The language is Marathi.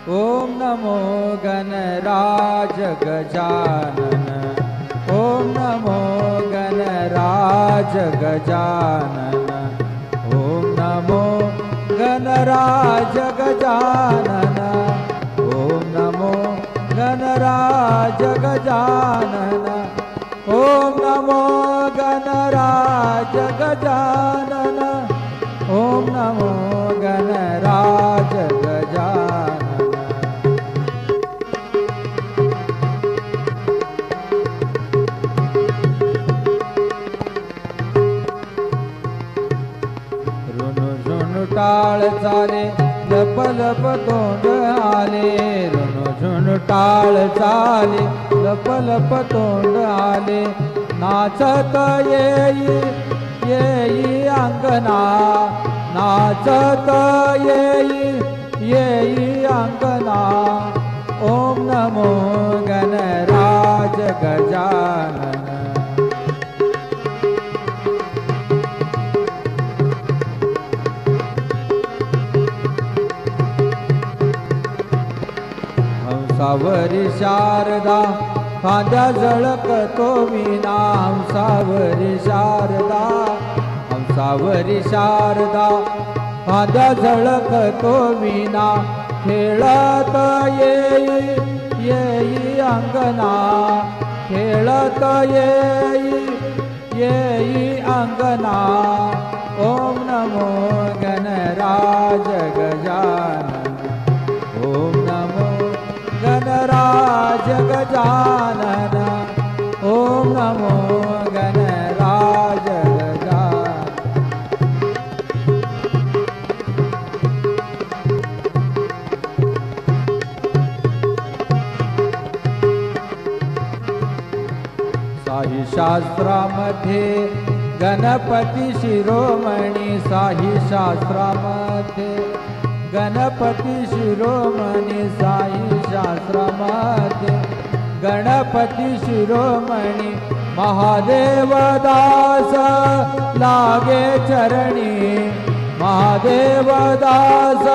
ओम नमो गणराज गजानन, ओम नमो गणराज गजानन, ओम नमो गणराज गजानन, ओम नमो गणराज गजानन, ओम नमो गणराज गजानन, ओम नमो गणराज गजानन. टाळ चाले लप लप तोंड आले, ऋण टाळ चाले लप लप तोंड आले, नाचत येई येई अंगना, नाचत येई येई अंगना, ओम नमो गणराज गजानन. हंसावरी शारदा खांद्या झळकतो वीणा, हंसावरी शारदा, हंसावरी शारदा खांद्या झळकतो वीणा, खेळत येई येई अंगना, खेळत येई येई अंगना, ओम नमो गणराज गजानन, ओम नमो गणराज गजानन, ओम नमो गणराज गजानन. साही शास्त्रामध्ये गणपती शिरोमणी, साही शास्त्रामध्ये गणपती शिरोमणी, साई शास्त्रामध्ये गणपती शिरोमणी, महादेव दास लागे चरणी, महादेव दास